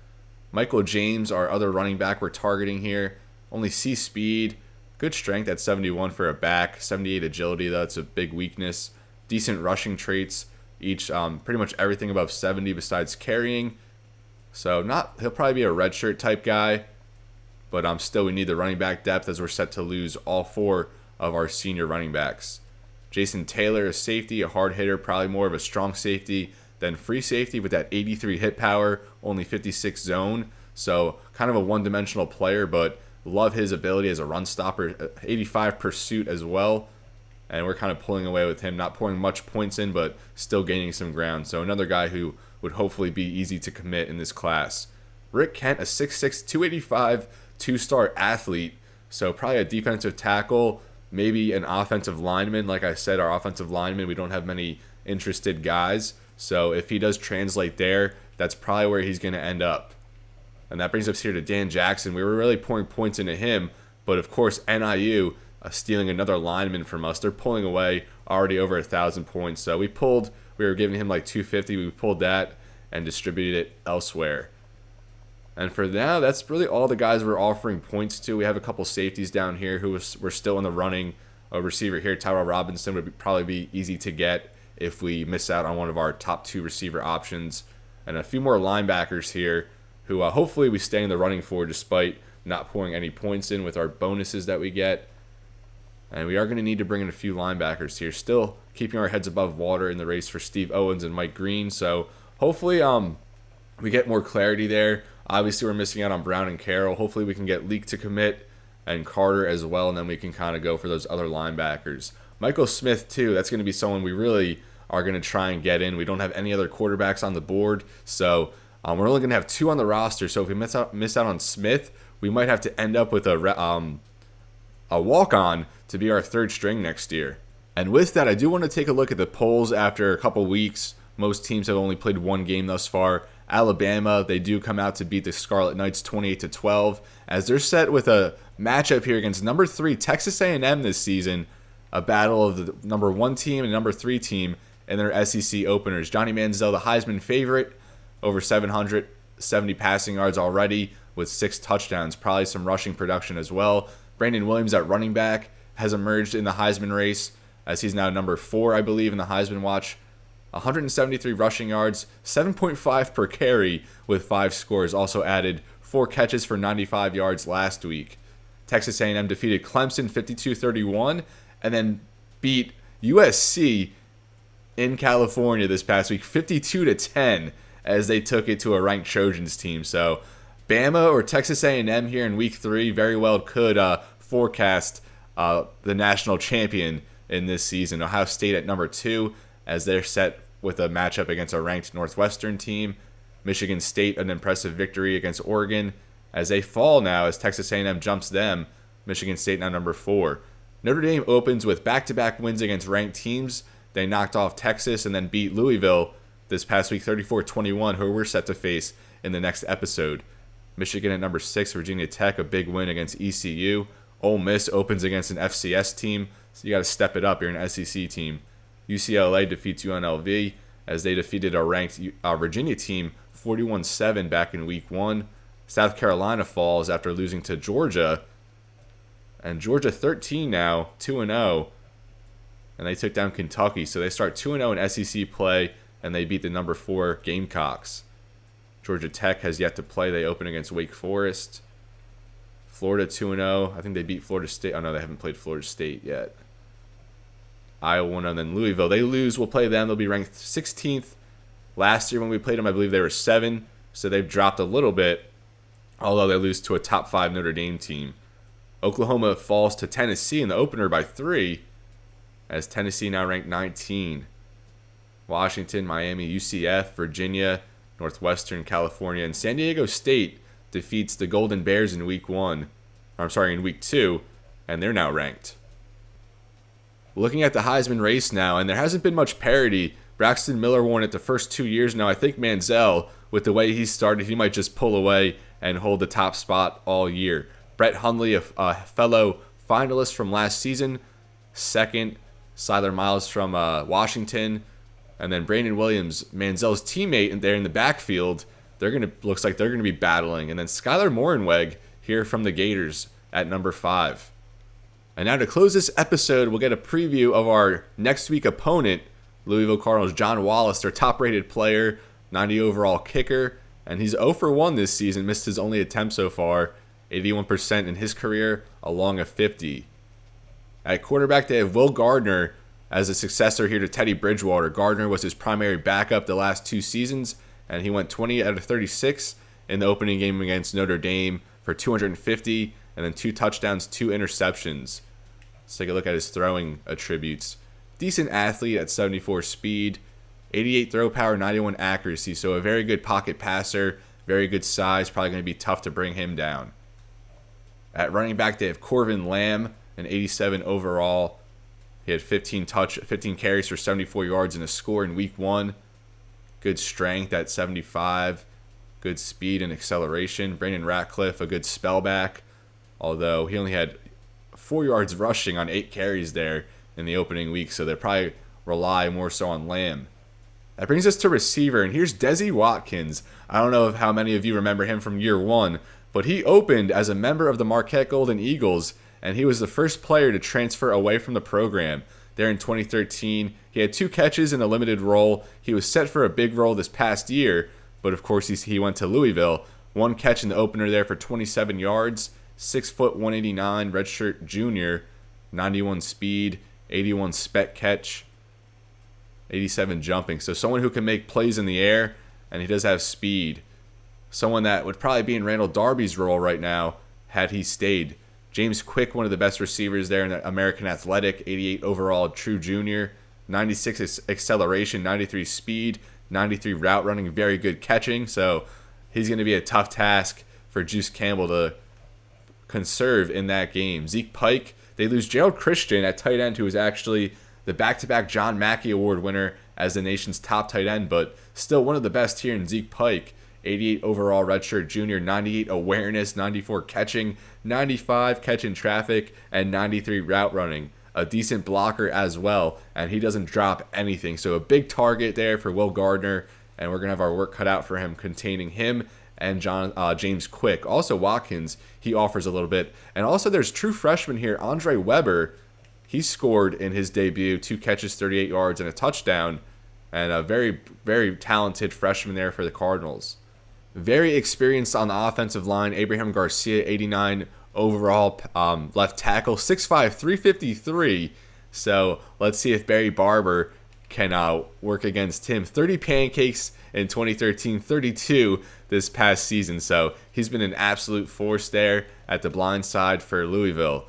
Michael James, our other running back we're targeting here. Only C speed, good strength at 71 for a back, 78 agility, that's a big weakness. Decent rushing traits, each pretty much everything above 70 besides carrying. So he'll probably be a redshirt type guy, but still we need the running back depth as we're set to lose all 4 of our senior running backs. Jason Taylor, a safety, a hard hitter, probably more of a strong safety than free safety with that 83 hit power, only 56 zone. So kind of a one-dimensional player, but love his ability as a run stopper. 85 pursuit as well. And we're kind of pulling away with him, not pouring much points in, but still gaining some ground. So another guy who would hopefully be easy to commit in this class. Rick Kent, a 6'6", 285, 2-star athlete. So probably a defensive tackle, maybe an offensive lineman. Like I said, our offensive lineman, we don't have many interested guys. So if he does translate there, that's probably where he's going to end up. And that brings us here to Dan Jackson. We were really pouring points into him, but of course NIU stealing another lineman from us. They're pulling away already over 1,000 points. So we were giving him like 250. We pulled that and distributed it elsewhere. And for now, that's really all the guys we're offering points to. We have a couple safeties down here who we're still in the running. A receiver here, Tyrell Robinson, would probably be easy to get if we miss out on one of our top 2 receiver options. And a few more linebackers here who hopefully we stay in the running for despite not pouring any points in with our bonuses that we get. And we are going to need to bring in a few linebackers here. Still keeping our heads above water in the race for Steve Owens and Mike Green. So hopefully we get more clarity there. Obviously, we're missing out on Brown and Carroll. Hopefully, we can get Leak to commit and Carter as well, and then we can kind of go for those other linebackers. Michael Smith, too, that's going to be someone we really are going to try and get in. We don't have any other quarterbacks on the board, so we're only going to have 2 on the roster. So if we miss out on Smith, we might have to end up with a walk-on to be our 3rd string next year. And with that, I do want to take a look at the polls after a couple weeks. Most teams have only played 1 game thus far. Alabama, they do come out to beat the Scarlet Knights 28-12 as they're set with a matchup here against number 3 Texas A&M this season, a battle of the number 1 team and number 3 team in their SEC openers. Johnny Manziel, the Heisman favorite, over 770 passing yards already with 6 touchdowns, probably some rushing production as well. Brandon Williams at running back has emerged in the Heisman race as he's now number 4, I believe, in the Heisman watch. 173 rushing yards, 7.5 per carry with 5 scores. Also added 4 catches for 95 yards last week. Texas A&M defeated Clemson 52-31 and then beat USC in California this past week 52-10 as they took it to a ranked Trojans team. So Bama or Texas A&M here in week 3 very well could forecast the national champion in this season. Ohio State at number 2 as they're set with a matchup against a ranked Northwestern team. Michigan State, an impressive victory against Oregon as they fall now as Texas A&M jumps them. Michigan State now number 4. Notre Dame opens with back-to-back wins against ranked teams. They knocked off Texas and then beat Louisville this past week 34-21, who we're set to face in the next episode. Michigan at number 6, Virginia Tech, a big win against ECU. Ole Miss opens against an FCS team, so you got to step it up. You're an SEC team. UCLA defeats UNLV as they defeated a ranked Virginia team 41-7 back in week 1. South Carolina falls after losing to Georgia. And Georgia 13 now, 2-0. And they took down Kentucky. So they start 2-0 in SEC play, and they beat the number 4 Gamecocks. Georgia Tech has yet to play. They open against Wake Forest. Florida 2-0. I think they beat Florida State. Oh, no, they haven't played Florida State yet. Iowa 1-0, and then Louisville. They lose. We'll play them. They'll be ranked 16th. Last year when we played them, I believe they were 7, so they've dropped a little bit, although they lose to a top 5 Notre Dame team. Oklahoma falls to Tennessee in the opener by 3, as Tennessee now ranked 19. Washington, Miami, UCF, Virginia, Northwestern, California, and San Diego State defeats the Golden Bears in week 2, and they're now ranked. Looking at the Heisman race now, and there hasn't been much parity. Braxton Miller won it the first 2 years now. I think Manziel, with the way he started, he might just pull away and hold the top spot all year. Brett Hundley, a fellow finalist from last season, second. Siler Miles from Washington, and then Brandon Williams, Manziel's teammate, and there in the backfield. Looks like they're gonna be battling. And then Skylar Morenweg here from the Gators at number 5. And now to close this episode, we'll get a preview of our next week opponent, Louisville Cardinals. John Wallace, their top-rated player, 90 overall kicker, and he's 0 for 1 this season. Missed his only attempt so far, 81% in his career, along a 50. At quarterback, they have Will Gardner as a successor here to Teddy Bridgewater. Gardner was his primary backup the last 2 seasons, and he went 20 out of 36 in the opening game against Notre Dame for 250, and then 2 touchdowns, 2 interceptions. Let's take a look at his throwing attributes. Decent athlete at 74 speed, 88 throw power, 91 accuracy, so a very good pocket passer, very good size, probably going to be tough to bring him down. At running back, they have Corvin Lamb, an 87 overall. He had 15 carries for 74 yards and a score in week 1. Good strength at 75. Good speed and acceleration. Brandon Ratcliffe, a good spellback, although he only had 4 yards rushing on 8 carries there in the opening week, so they'll probably rely more so on Lamb. That brings us to receiver, and here's Desi Watkins. I don't know how many of you remember him from year 1, but he opened as a member of the Marquette Golden Eagles, and he was the first player to transfer away from the program. There in 2013, he had 2 catches in a limited role. He was set for a big role this past year, but of course he went to Louisville. 1 catch in the opener there for 27 yards, 6 foot 189, redshirt junior, 91 speed, 81 spec catch, 87 jumping. So someone who can make plays in the air, and he does have speed. Someone that would probably be in Randall Darby's role right now had he stayed. James Quick, one of the best receivers there in the American Athletic, 88 overall true junior, 96 acceleration, 93 speed, 93 route running, very good catching. So he's going to be a tough task for Juice Campbell to conserve in that game. Zeke Pike, they lose Gerald Christian at tight end, who was actually the back-to-back John Mackey Award winner as the nation's top tight end, but still one of the best here in Zeke Pike. 88 overall redshirt junior, 98 awareness, 94 catching, 95 catching traffic, and 93 route running. A decent blocker as well, and he doesn't drop anything. So a big target there for Will Gardner, and we're going to have our work cut out for him containing him and James Quick. Also Watkins, he offers a little bit. And also there's true freshman here, Andre Weber. He scored in his debut, 2 catches, 38 yards, and a touchdown. And a very, very talented freshman there for the Cardinals. Very experienced on the offensive line, Abraham Garcia, 89 overall left tackle, 6'5", 353. So let's see if Barry Barber can work against him. 30 pancakes in 2013, 32 this past season. So he's been an absolute force there at the blind side for Louisville.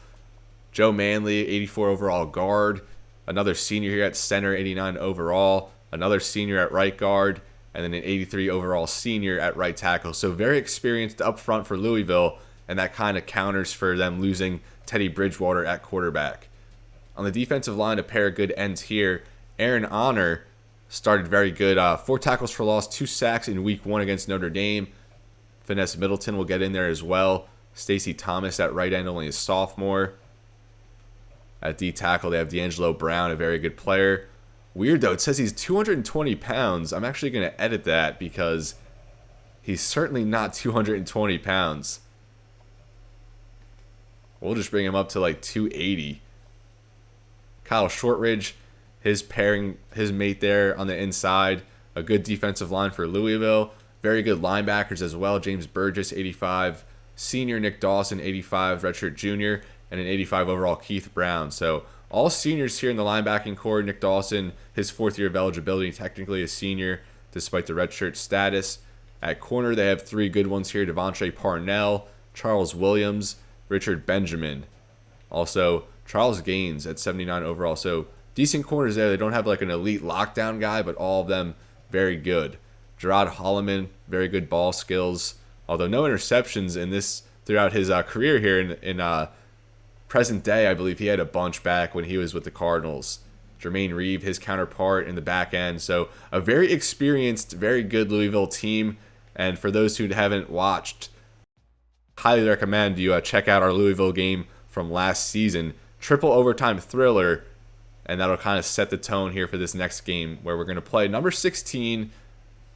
Joe Manley, 84 overall guard. Another senior here at center, 89 overall. Another senior at right guard. And then an 83 overall senior at right tackle. So very experienced up front for Louisville, and that kind of counters for them losing Teddy Bridgewater at quarterback. On the defensive line, a pair of good ends here. Aaron Honor started very good. 4 tackles for loss, 2 sacks in week 1 against Notre Dame. Finesse Middleton will get in there as well. Stacey Thomas at right end, only a sophomore. At D tackle, they have D'Angelo Brown, a very good player. Weird though, it says he's 220 pounds. I'm actually going to edit that because he's certainly not 220 pounds. We'll just bring him up to like 280. Kyle Shortridge, his mate there on the inside. A good defensive line for Louisville. Very good linebackers as well. James Burgess, 85 senior Nick Dawson, 85 redshirt junior, and an 85 overall Keith Brown. So all seniors here in the linebacking core. Nick Dawson, his 4th year of eligibility, technically a senior despite the redshirt status. At corner, they have 3 good ones here: Devontre Parnell, Charles Williams, Richard Benjamin. Also, Charles Gaines at 79 overall. So decent corners there. They don't have like an elite lockdown guy, but all of them very good. Gerard Holloman, very good ball skills. Although no interceptions in this throughout his career here in present day. I believe he had a bunch back when he was with the Cardinals. Jermaine Reeve, his counterpart in the back end. So a very experienced, very good Louisville team. And for those who haven't watched, highly recommend you check out our Louisville game from last season. Triple overtime thriller. And that'll kind of set the tone here for this next game, where we're going to play number 16.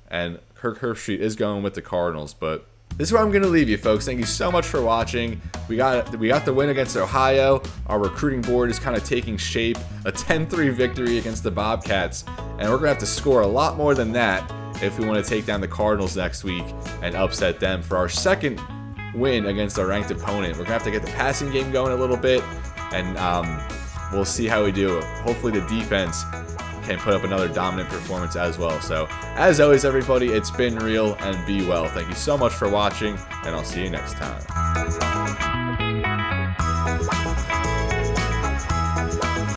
And Kirk Herbstreit is going with the Cardinals. But this is where I'm going to leave you, folks. Thank you so much for watching. We got the win against Ohio. Our recruiting board is kind of taking shape. A 10-3 victory against the Bobcats. And we're going to have to score a lot more than that if we want to take down the Cardinals next week and upset them for our second win against a ranked opponent. We're going to have to get the passing game going a little bit. And we'll see how we do. Hopefully the defense can put up another dominant performance as well. So, as always, everybody, it's been real, and be well. Thank you so much for watching, and I'll see you next time.